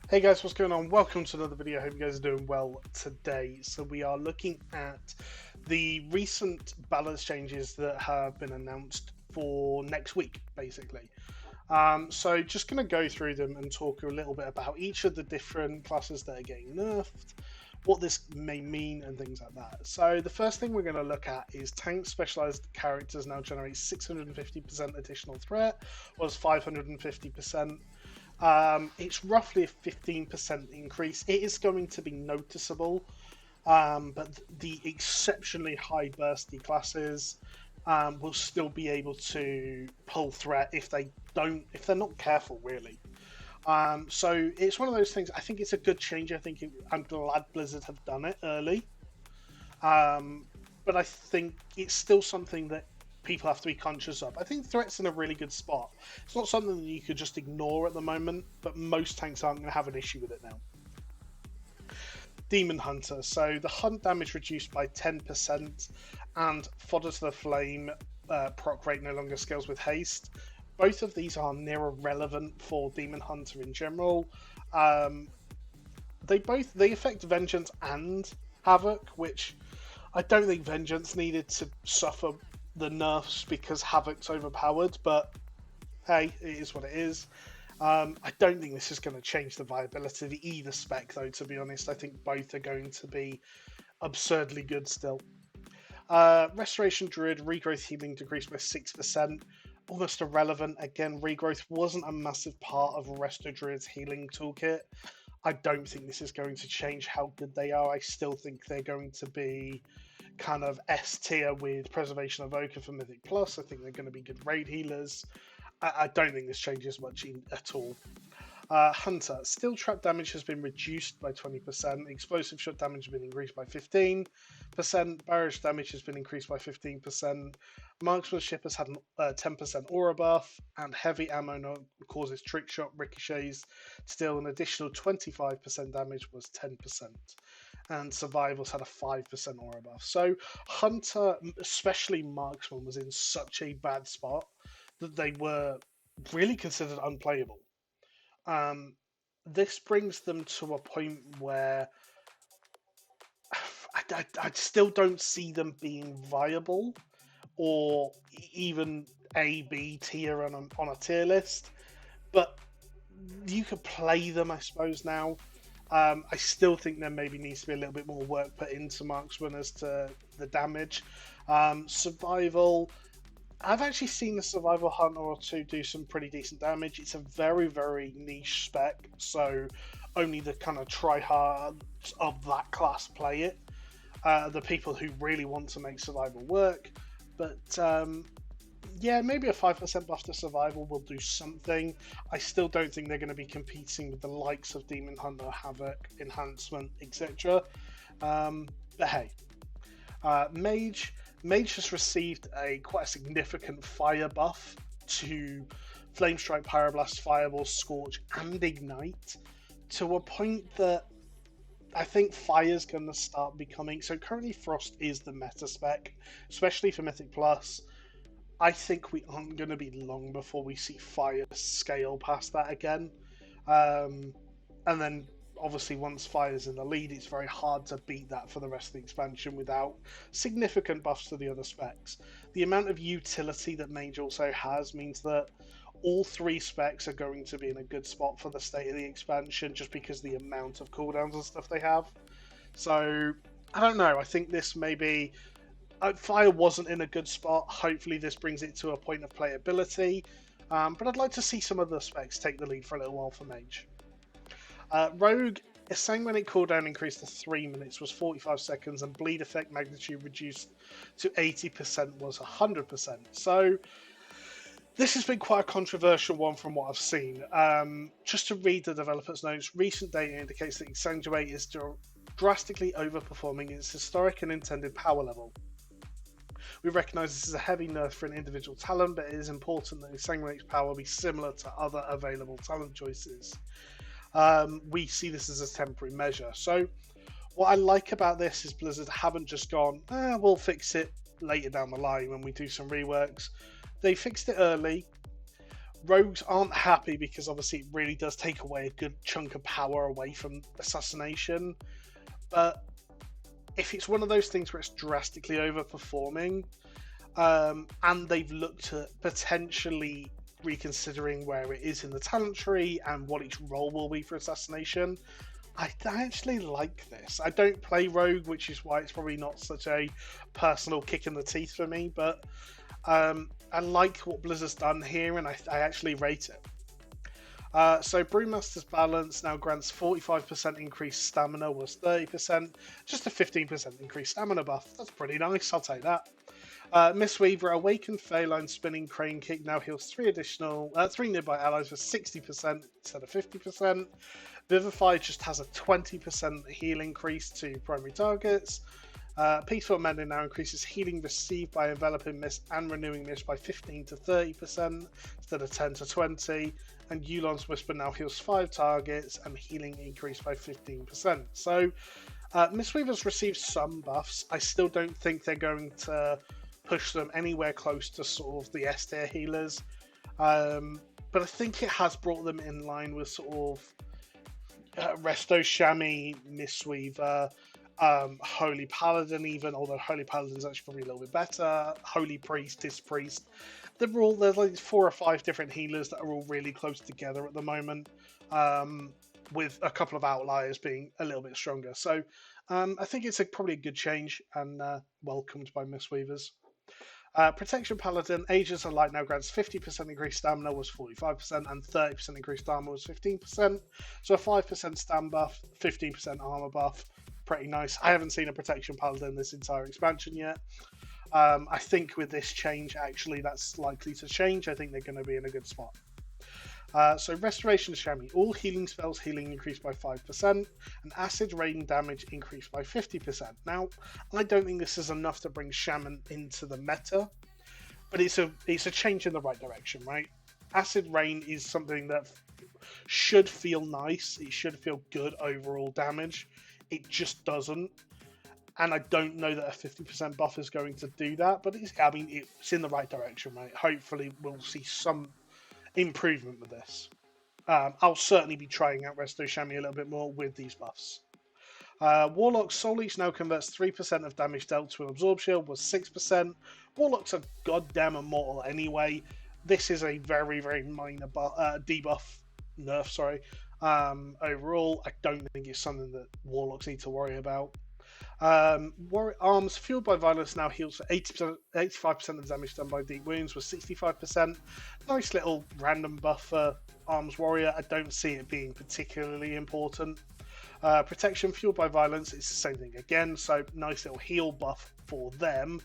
Hey guys, what's going on? Welcome to another video. I hope you guys are doing well today. So we are looking at the recent balance changes that have been announced for next week, basically. So just going to go through them and talk a little bit about each of the different classes that are getting nerfed, what this may mean, and things like that. So the first thing we're going to look at is tank specialized characters now generate 650% additional threat, was 550%. It's roughly a 15% increase. It is going to be noticeable, but the exceptionally high bursty classes will still be able to pull threat if they're not careful, really. So it's one of those things. I think it's a good change. I'm glad Blizzard have done it early, but I think it's still something that people have to be conscious of. I think threat's in a really good spot. It's not something that you could just ignore at the moment, but most tanks aren't going to have an issue with it now. Demon Hunter. So the hunt damage reduced by 10%, and Fodder to the Flame proc rate no longer scales with haste. Both of these are near irrelevant for Demon Hunter in general. They affect Vengeance and Havoc, which I don't think Vengeance needed to suffer the nerfs because Havoc's overpowered, but hey, it is what it is. I don't think this is going to change the viability of either spec, though, to be honest. I think both are going to be absurdly good still. Restoration Druid, regrowth healing decreased by 6%. Almost irrelevant. Again, regrowth wasn't a massive part of Resto Druid's healing toolkit. I don't think this is going to change how good they are. I still think they're going to be kind of S tier with Preservation Evoker for Mythic Plus. I think they're going to be good raid healers. I don't think this changes much at all. Hunter, Steel Trap damage has been reduced by 20%, Explosive Shot damage has been increased by 15%, Barrage damage has been increased by 15%, Marksmanship has had a 10% aura buff, and Heavy Ammo causes Trick Shot ricochets to deal an additional 25% damage was 10%, and Survival's had a 5% aura buff. So Hunter, especially Marksman, was in such a bad spot that they were really considered unplayable. This brings them to a point where I still don't see them being viable or even A, B tier on a tier list, but you could play them, I suppose, now. I still think there maybe needs to be a little bit more work put into Marksman as to the damage. Survival, I've actually seen a survival hunter or two do some pretty decent damage. It's a very, very niche spec, so only the kind of tryhards of that class play it. The people who really want to make survival work. But yeah, maybe a 5% buff to survival will do something. I still don't think they're going to be competing with the likes of Demon Hunter, Havoc, Enhancement, etc. But hey, Mage has received quite a significant fire buff to Flame Strike, Pyroblast, Fireball, Scorch, and Ignite to a point that I think Fire's going to start becoming... So currently Frost is the meta spec, especially for Mythic Plus. I think we aren't going to be long before we see Fire scale past that again. And then obviously once Fire's in the lead, it's very hard to beat that for the rest of the expansion without significant buffs to the other specs. The amount of utility that Mage also has means that all three specs are going to be in a good spot for the state of the expansion just because the amount of cooldowns and stuff they have. So, I don't know. I think this maybe... Fire wasn't in a good spot. Hopefully this brings it to a point of playability. But I'd like to see some other specs take the lead for a little while for Mage. Rogue, a sanguinate cooldown increased to 3 minutes was 45 seconds, and bleed effect magnitude reduced to 80% was 100%. So this has been quite a controversial one from what I've seen. Just to read the developer's notes, recent data indicates that Exsanguinate is drastically overperforming its historic and intended power level. We recognise this is a heavy nerf for an individual talent, but it is important that Exsanguinate's power be similar to other available talent choices. We see this as a temporary measure. So what I like about this is Blizzard haven't just gone, we'll fix it later down the line when we do some reworks. They fixed it early. Rogues aren't happy because obviously it really does take away a good chunk of power away from assassination. But if it's one of those things where it's drastically overperforming, and they've looked at potentially reconsidering where it is in the talent tree and what its role will be for assassination, I actually like this. I don't play Rogue, which is why it's probably not such a personal kick in the teeth for me, but I like what Blizzard's done here, and I actually rate it. So Brewmaster's Balance now grants 45% increased stamina, was 30%, just a 15% increased stamina buff. That's pretty nice, I'll take that. Mistweaver Awakened Phalanx Spinning Crane Kick now heals 3 nearby allies for 60% instead of 50%. Vivify just has a 20% heal increase to primary targets. Peaceful Mending now increases healing received by Enveloping Mist and Renewing Mist by 15 to 30% instead of 10 to 20. And Yulon's Whisper now heals 5 targets and healing increased by 15%. So Mistweaver's received some buffs. I still don't think they're going to push them anywhere close to sort of the S tier healers. But I think it has brought them in line with sort of Resto Chamois, Mistweaver, Holy Paladin even, although Holy Paladin's actually probably a little bit better. Holy Priest, Dispriest. There's like 4 or 5 different healers that are all really close together at the moment, with a couple of outliers being a little bit stronger. So I think it's probably a good change and welcomed by Mistweavers. Protection Paladin, Agents of Light now grants 50% increased stamina, was 45%, and 30% increased armor was 15%. So a 5% stam buff, 15% armor buff. Pretty nice. I haven't seen a Protection Paladin this entire expansion yet. I think with this change, actually, that's likely to change. I think they're going to be in a good spot. So Restoration Chamois. All healing spells healing increased by 5%, and Acid Rain damage increased by 50%. Now, I don't think this is enough to bring Shaman into the meta, but it's a change in the right direction, right? Acid Rain is something that should feel nice. It should feel good overall damage. It just doesn't. And I don't know that a 50% buff is going to do that, but it's in the right direction, right? Hopefully we'll see some improvement with this. I'll certainly be trying out Resto Chamois a little bit more with these buffs. Warlock's Soul Leech now converts 3% of damage dealt to an Absorb Shield, was 6%. Warlocks are goddamn immortal anyway. This is a very, very minor debuff, nerf, overall. I don't think it's something that Warlocks need to worry about. Arms Fueled by Violence now heals for 85% of the damage done by deep wounds, was 65%. Nice little random buff for Arms Warrior. I don't see it being particularly important. Protection Fueled by Violence is the same thing again, so nice little heal buff for them.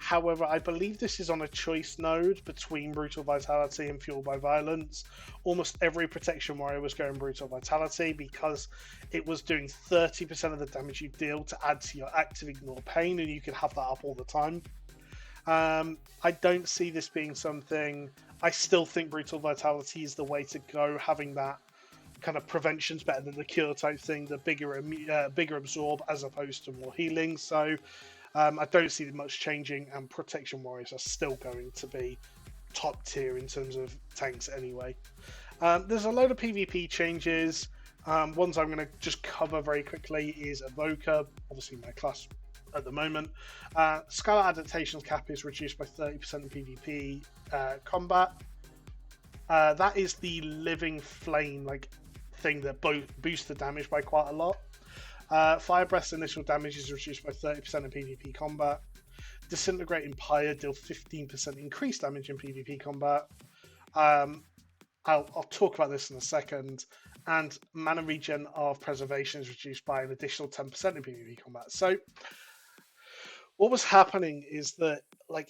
However, I believe this is on a choice node between Brutal Vitality and Fueled by Violence. Almost every Protection Warrior was going Brutal Vitality because it was doing 30% of the damage you deal to add to your active Ignore Pain, and you can have that up all the time. I don't see this being something... I still think Brutal Vitality is the way to go, having that kind of prevention's better than the cure type thing, the bigger absorb as opposed to more healing. So I don't see much changing, and Protection Warriors are still going to be top tier in terms of tanks anyway. There's a load of PvP changes. Ones I'm going to just cover very quickly is Evoker, obviously my class at the moment. Scarlet Adaptation's cap is reduced by 30% in PvP combat. That is the Living Flame thing that boosts the damage by quite a lot. Fire Breath's initial damage is reduced by 30% in PvP combat. Disintegrating Pyre deal 15% increased damage in PvP combat. I'll talk about this in a second. And Mana Regen of Preservation is reduced by an additional 10% in PvP combat. So what was happening is that,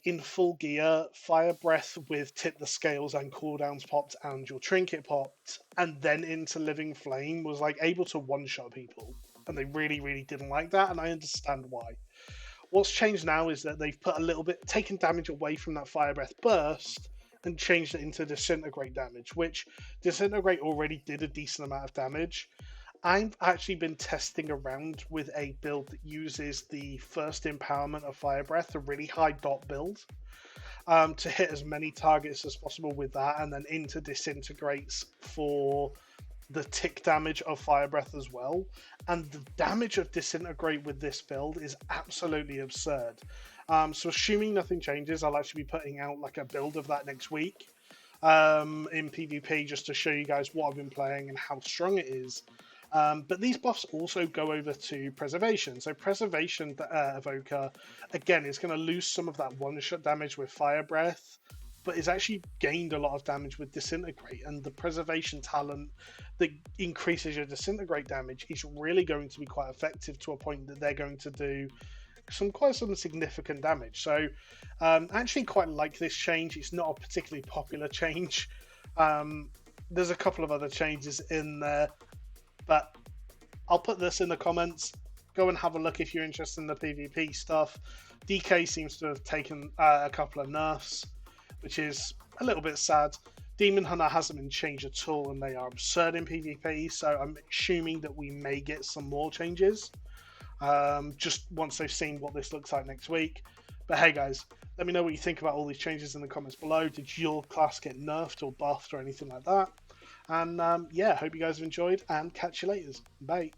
in full gear, Fire Breath with Tip the Scales and cooldowns popped and your trinket popped, and then into Living Flame was able to one-shot people. And they really, really didn't like that, and I understand why. What's changed now is that they've put a little bit, taken damage away from that Fire Breath burst and changed it into Disintegrate damage, which Disintegrate already did a decent amount of damage. I've actually been testing around with a build that uses the first empowerment of Fire Breath, a really high dot build. to hit as many targets as possible with that, and then into disintegrates for the tick damage of Fire Breath as well. And the damage of Disintegrate with this build is absolutely absurd. So assuming nothing changes, I'll actually be putting out like a build of that next week in PvP, just to show you guys what I've been playing and how strong it is. But these buffs also go over to Preservation. So Preservation Evoker, again, is going to lose some of that one-shot damage with Fire Breath, but it's actually gained a lot of damage with Disintegrate. And the Preservation talent that increases your Disintegrate damage is really going to be quite effective, to a point that they're going to do quite some significant damage. So I actually quite like this change. It's not a particularly popular change. There's a couple of other changes in there, but I'll put this in the comments. Go and have a look if you're interested in the PvP stuff. DK seems to have taken a couple of nerfs, which is a little bit sad. Demon Hunter hasn't been changed at all, and they are absurd in PvP, so I'm assuming that we may get some more changes just once they've seen what this looks like next week. But hey guys, let me know what you think about all these changes in the comments below. Did your class get nerfed or buffed or anything like that? And yeah, hope you guys have enjoyed, and catch you later. Bye.